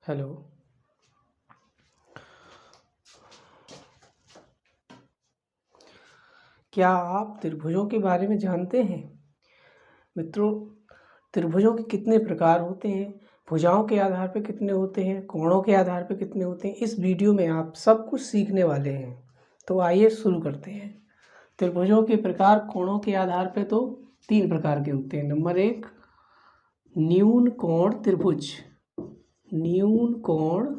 Hello. क्या आप त्रिभुजों के बारे में जानते हैं? मित्रों, त्रिभुजों के कितने प्रकार होते हैं, भुजाओं के आधार पर कितने होते हैं, कोणों के आधार पर कितने होते हैं, इस वीडियो में आप सब कुछ सीखने वाले हैं। तो आइए शुरू करते हैं। त्रिभुजों के प्रकार कोणों के आधार पर तो 3 प्रकार के होते हैं। नंबर 1, न्यून कोण त्रिभुज। न्यून कोण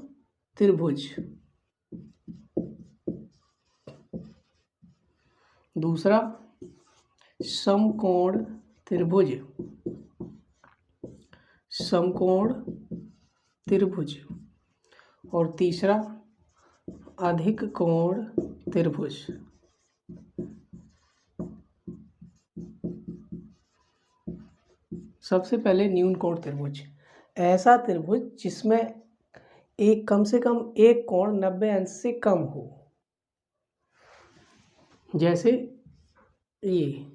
त्रिभुज। दूसरा, समकोण त्रिभुज। समकोण त्रिभुज। और तीसरा, अधिक कोण त्रिभुज। सबसे पहले न्यून कोण त्रिभुज। ऐसा त्रिभुज जिसमें कम से कम एक कोण 90 अंश से कम हो। जैसे ये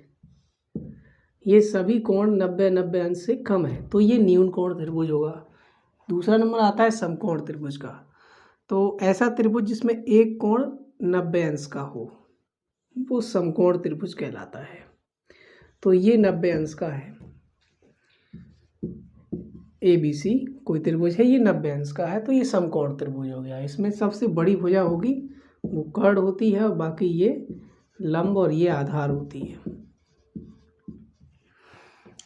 सभी कोण 90 अंश से कम है, तो ये न्यून कोण त्रिभुज होगा। दूसरा नंबर आता है समकोण त्रिभुज का। तो ऐसा त्रिभुज जिसमें एक कोण 90 अंश का हो, वो समकोण त्रिभुज कहलाता है। तो ये 90 अंश का है। ABC कोई त्रिभुज है, ये 90 अंश का है, तो ये समकोण त्रिभुज हो गया। इसमें सबसे बड़ी भुजा होगी वो कर्ण होती है, और बाकी ये लंब और ये आधार होती है।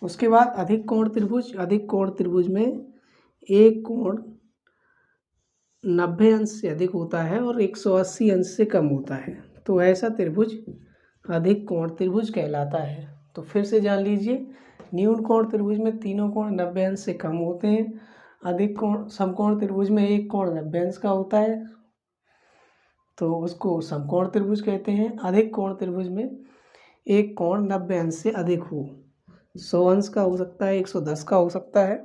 उसके बाद अधिक कोण त्रिभुज। अधिक कोण त्रिभुज में एक कोण 90 अंश से अधिक होता है और 180 अंश से कम होता है, तो ऐसा त्रिभुज अधिक कोण त्रिभुज कहलाता है। तो फिर से जान लीजिए, न्यून कोण त्रिभुज में तीनों कोण 90 अंश से कम होते हैं। अधिक कोण समकोण त्रिभुज में एक कोण 90 अंश का होता है, तो उसको समकोण त्रिभुज कहते हैं। अधिक कोण त्रिभुज में एक कोण 90 अंश से अधिक हो, 100 अंश का हो सकता है, 110 का हो सकता है।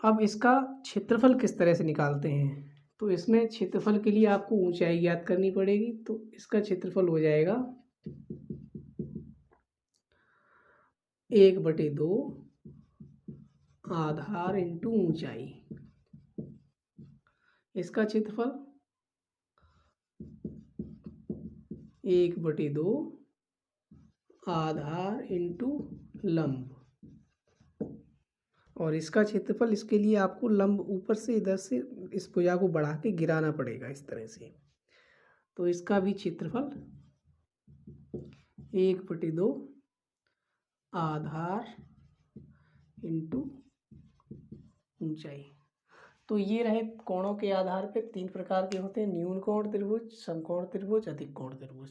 अब इसका क्षेत्रफल किस तरह से निकालते हैं? तो इसमें क्षेत्रफल के लिए आपको ऊंचाई ज्ञात करनी पड़ेगी। तो इसका क्षेत्रफल हो जाएगा 1/2 आधार इंटू ऊंचाई। इसका क्षेत्रफल 1/2 आधार इंटू लंब। और इसका क्षेत्रफल, इसके लिए आपको लंब ऊपर से इधर से इस भुजा को बढ़ा के गिराना पड़ेगा इस तरह से। तो इसका भी क्षेत्रफल 1/2 आधार इंटू ऊंचाई। तो ये रहे कोणों के आधार पे 3 प्रकार के होते हैं, न्यून कोण त्रिभुज, समकोण त्रिभुज, अधिक कोण त्रिभुज।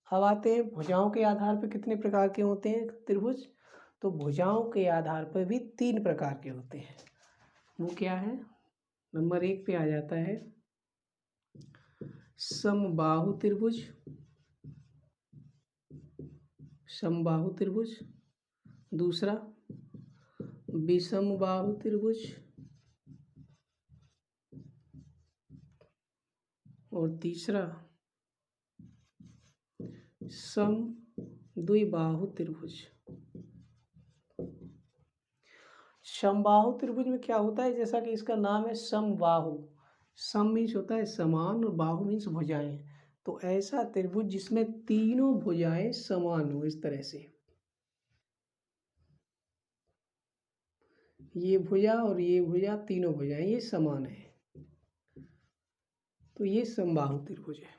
अब आते हैं भुजाओं के आधार पे कितने प्रकार के होते हैं त्रिभुज। तो भुजाओं के आधार पर भी 3 प्रकार के होते हैं। वो क्या है? नंबर 1 पे आ जाता है समबाहु त्रिभुज। समबाहु त्रिभुज। दूसरा, विषमबाहु त्रिभुज। और तीसरा, समद्विबाहु त्रिभुज। समबाहु त्रिभुज में क्या होता है, जैसा कि इसका नाम है समबाहु। सम मीन्स होता है समान और बाहु मीन्स भुजाएं। तो ऐसा त्रिभुज जिसमें तीनों भुजाएं समान हो, इस तरह से ये भुजा और ये भुजा, तीनों भुजाएं ये समान है, तो ये समबाहु त्रिभुज है।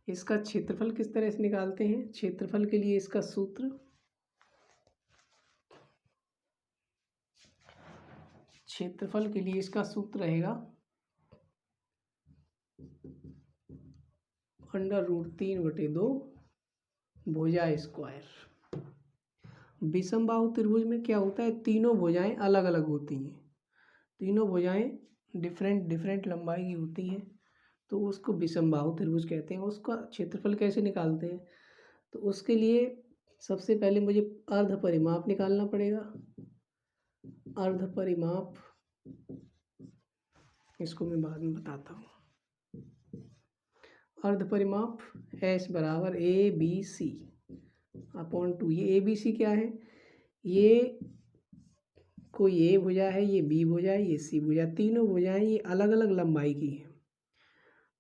इसका क्षेत्रफल किस तरह से निकालते हैं? क्षेत्रफल के लिए इसका सूत्र, क्षेत्रफल के लिए इसका सूत्र रहेगा √3/2 भुजा स्क्वायर। विषमबाहु त्रिभुज में क्या होता है, तीनों भुजाएं अलग अलग होती हैं, तीनों भुजाएं डिफरेंट लंबाई की होती हैं, तो उसको विषमबाहु त्रिभुज कहते हैं। उसका क्षेत्रफल कैसे निकालते हैं? तो उसके लिए सबसे पहले मुझे अर्ध परिमाप निकालना पड़ेगा। अर्ध परिमाप, इसको मैं बाद में बताता हूँ। अर्ध परिमाप S बराबर ABC/2। ये ABC क्या है? ये कोई ए भुजा है, ये बी भुजा है, ये सी भुजा, तीनों भुजाएं ये अलग अलग लंबाई की हैं।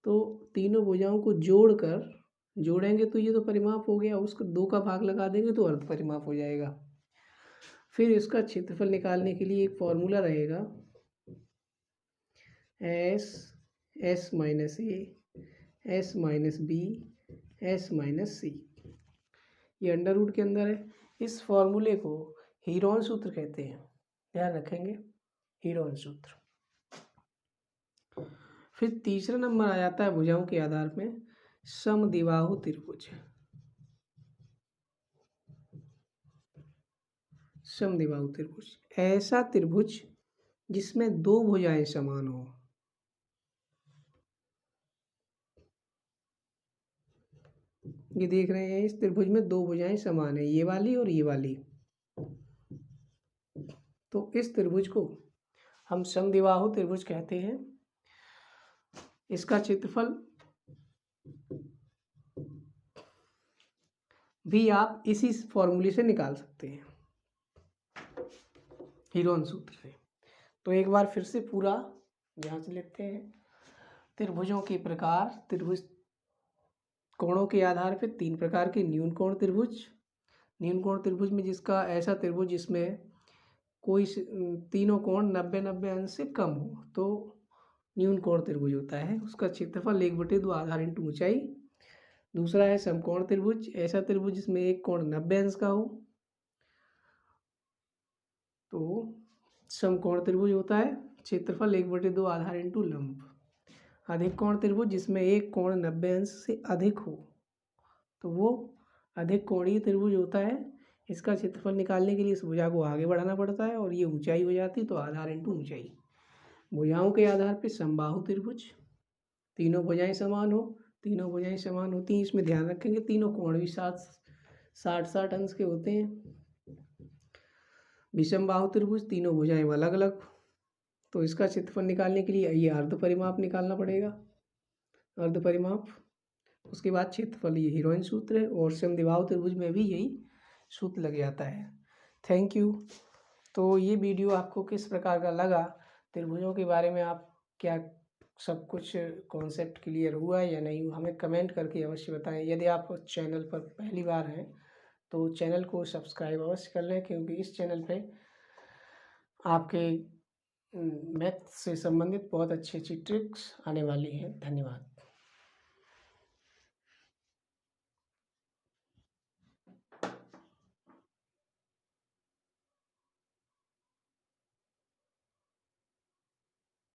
तो तीनों भुजाओं को जोड़ेंगे तो ये तो परिमाप हो गया, उसको 2 का भाग लगा देंगे तो अर्ध परिमाप हो जाएगा। फिर इसका क्षेत्रफल निकालने के लिए एक फॉर्मूला रहेगा, S minus A, S minus B, S minus C. ये अंडर रूट के अंदर है। इस फॉर्मूले को हीरोन सूत्र कहते हैं, ध्यान रखेंगे, हीरोन सूत्र। फिर तीसरा नंबर आ जाता है भुजाओं के आधार में समद्विबाहु त्रिभुज। समद्विबाहु त्रिभुज ऐसा त्रिभुज जिसमें 2 भुजाएं समान हो। ये देख रहे हैं, इस त्रिभुज में 2 भुजाएं समान है, ये वाली और ये वाली। तो इस त्रिभुज को हम समद्विबाहु त्रिभुज कहते हैं। इसका क्षेत्रफल भी आप इसी फॉर्मूले से निकाल सकते हैं, हीरोन सूत्र से। तो एक बार फिर से पूरा जांच लेते हैं। त्रिभुजों के प्रकार, त्रिभुज कोणों के आधार पर 3 प्रकार के न्यून कोण त्रिभुज। न्यून कोण त्रिभुज में जिसका ऐसा त्रिभुज जिसमें कोई तीनों कोण 90-90 अंश से कम हो तो न्यून कोण त्रिभुज होता है। उसका क्षेत्रफल 1/2 आधार इंटू ऊंचाई। दूसरा है समकोण त्रिभुज, ऐसा त्रिभुज जिसमें एक कोण 90 अंश का हो तो समकोण त्रिभुज होता है, क्षेत्रफल 1/2 आधार इंटू लंब। अधिक कोण त्रिभुज जिसमें एक कोण 90 अंश से अधिक हो तो वो अधिक कोणीय त्रिभुज होता है। इसका क्षेत्रफल निकालने के लिए इस भुजा को आगे बढ़ाना पड़ता है और ये ऊंचाई हो जाती, तो आधार इंटू ऊंचाई। भुजाओं के आधार पर समबाहु त्रिभुज, तीनों भुजाएं समान हो, तीनों भुजाएं समान होती हैं, इसमें ध्यान रखेंगे तीनों कोण भी 60-60 अंश के होते हैं। विषमबाहु त्रिभुज, तीनों भुजाएं अलग अलग, तो इसका क्षेत्रफल निकालने के लिए ये अर्ध परिमाप निकालना पड़ेगा, अर्ध परिमाप। उसके बाद क्षेत्रफल, ये हीरोइन सूत्र है, और समद्विबाहु त्रिभुज में भी यही सूत्र लग जाता है। Thank you. तो ये वीडियो आपको किस प्रकार का लगा, त्रिभुजों के बारे में आप क्या सब कुछ कॉन्सेप्ट क्लियर हुआ या नहीं, हमें कमेंट करके अवश्य बताएं। यदि आप चैनल पर पहली बार हैं तो चैनल को सब्सक्राइब अवश्य कर लें, क्योंकि इस चैनल पे आपके मैथ से संबंधित बहुत अच्छी अच्छी ट्रिक्स आने वाली हैं। धन्यवाद।